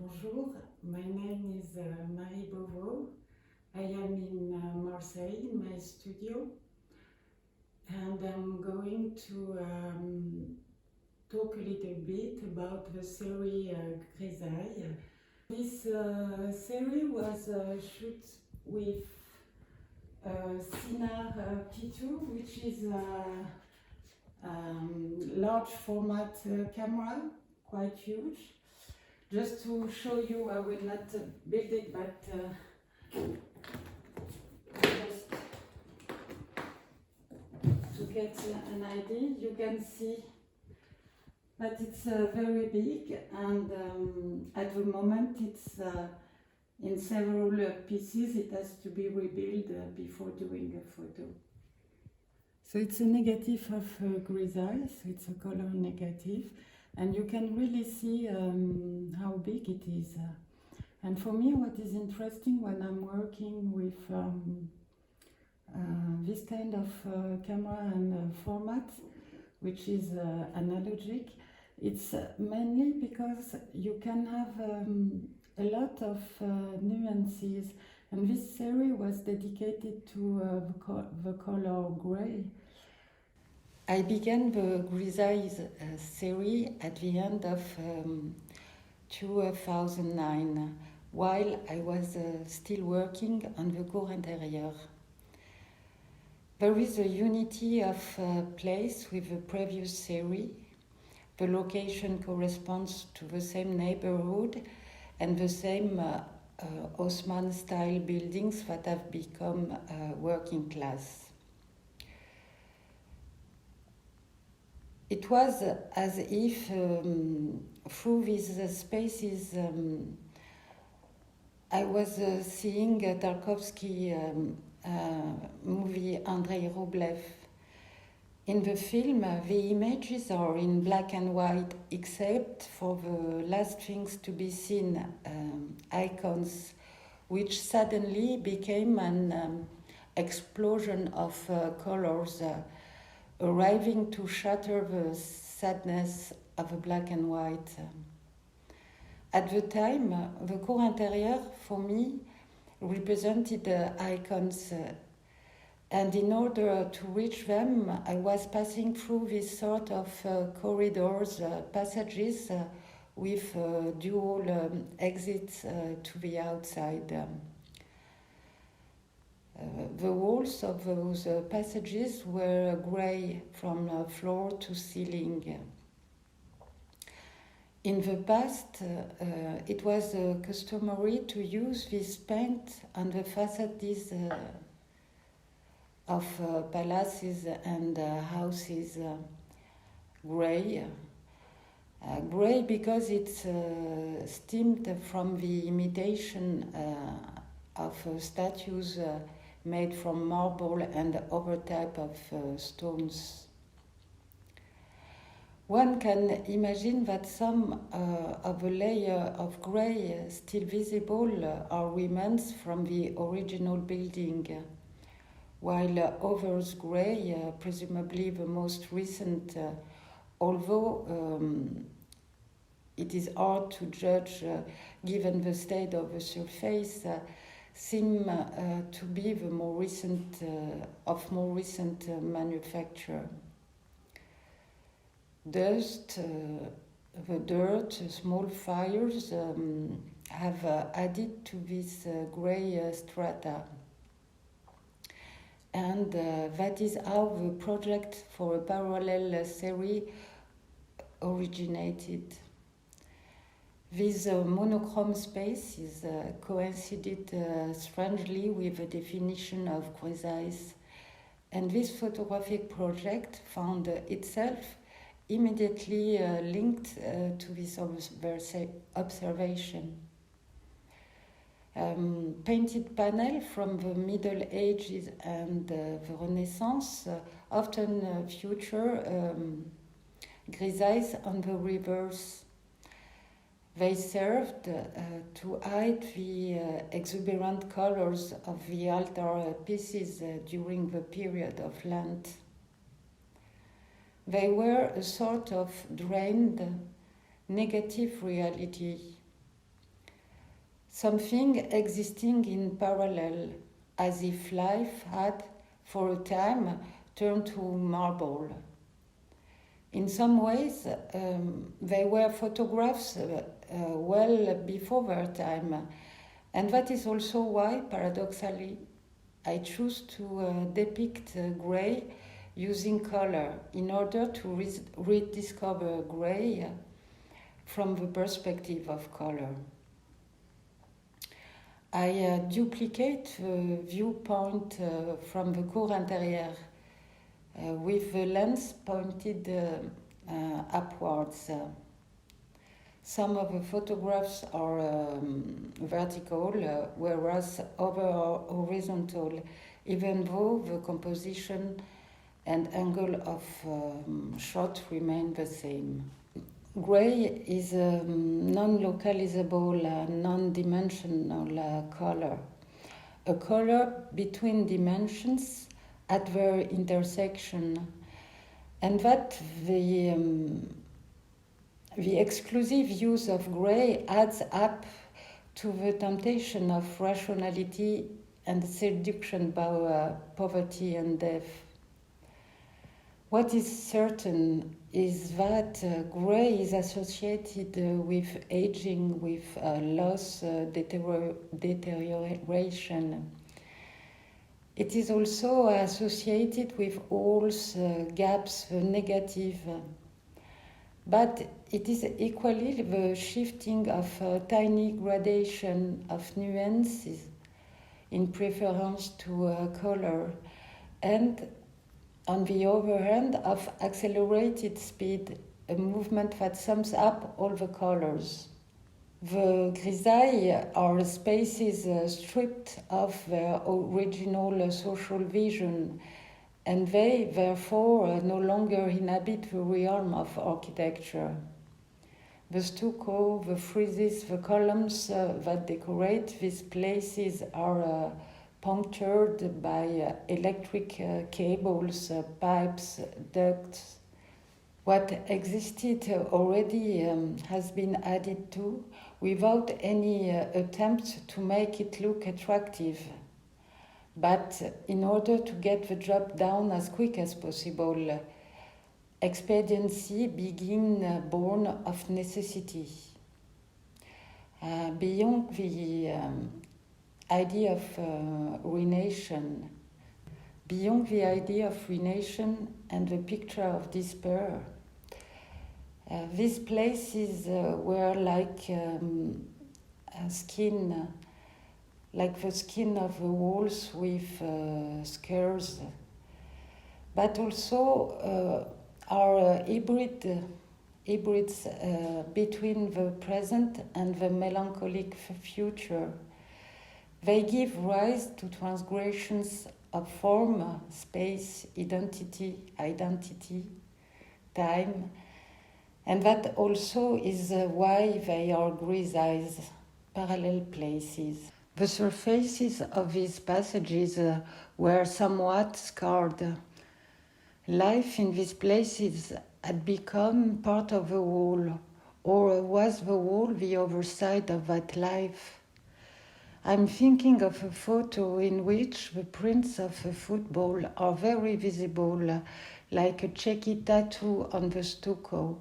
Bonjour, my name is Marie Bovo. I am in Marseille in my studio, and I'm going to talk a little bit about the series Grisaille. This series was shot with Sinar P2, which is a large format camera, quite huge. Just to show you, I will not build it, but just to get an idea, you can see that it's very big, and at the moment it's in several pieces. It has to be rebuilt before doing a photo. So it's a negative of Grisaille, so it's a color negative. And you can really see how big it is. And for me, what is interesting when I'm working with this kind of camera and format, which is analogic, it's mainly because you can have a lot of nuances. And this series was dedicated to the color gray. I began the Grisaille series at the end of 2009, while I was still working on the cour intérieure. There is a unity of place with the previous series. The location corresponds to the same neighborhood and the same Haussmann style buildings that have become working class. It was as if through these spaces I was seeing a Tarkovsky movie, Andrei Rublev. In the film, the images are in black and white, except for the last things to be seen, icons, which suddenly became an explosion of colors, arriving to shatter the sadness of a black and white. At the time, the cour intérieure, for me, represented the icons, and in order to reach them, I was passing through this sort of corridors, passages with dual exits to the outside. The walls of those passages were grey from floor to ceiling. In the past, it was customary to use this paint on the facades of palaces and houses. Grey. Grey because it's stemmed from the imitation of statues made from marble and other type of stones. One can imagine that some of the layer of grey still visible are remains from the original building, while others grey, presumably the most recent, although it is hard to judge given the state of the surface, seem to be the more recent manufacture. Dust, the dirt, small fires have added to this grey strata. And that is how the project for a parallel series originated. These monochrome spaces coincided strangely with the definition of Grisaille, and this photographic project found itself immediately linked to this observation. Painted panel from the Middle Ages and the Renaissance often feature grisailles on the rivers. They served to hide the exuberant colors of the altar pieces during the period of Lent. They were a sort of drained negative reality. something existing in parallel, as if life had, for a time, turned to marble. In some ways, they were photographs well before their time, and that is also why, paradoxically, I choose to depict grey using color in order to rediscover grey from the perspective of color. I duplicate the viewpoint from the cour intérieure with the lens pointed upwards. Some of the photographs are vertical, whereas others are horizontal, even though the composition and angle of shot remain the same. Grey is a non-localizable, non-dimensional color, a color between dimensions at their intersection, and that the exclusive use of grey adds up to the temptation of rationality and seduction by poverty and death. What is certain is that grey is associated with aging, with loss, deterioration. It is also associated with holes, gaps, the negative. But it is equally the shifting of tiny gradation of nuances in preference to color, and on the other hand, of accelerated speed, a movement that sums up all the colors. The Grisaille are spaces stripped of their original social vision, and they therefore no longer inhabit the realm of architecture. The stucco, the friezes, the columns that decorate these places are punctured by electric cables, pipes, ducts. What existed already has been added to without any attempt to make it look attractive. But in order to get the job done as quick as possible, expediency being born of necessity. Beyond the idea of ruination, and the picture of despair, these places were like skin, like the skin of the walls with scars, but also are hybrids between the present and the melancholic future. They give rise to transgressions of form, space, identity, time, and that also is why they are grisailles, parallel places. The surfaces of these passages were somewhat scarred. Life in these places had become part of the wall, or was the wall the other side of that life? I'm thinking of a photo in which the prints of a football are very visible, like a cheeky tattoo on the stucco.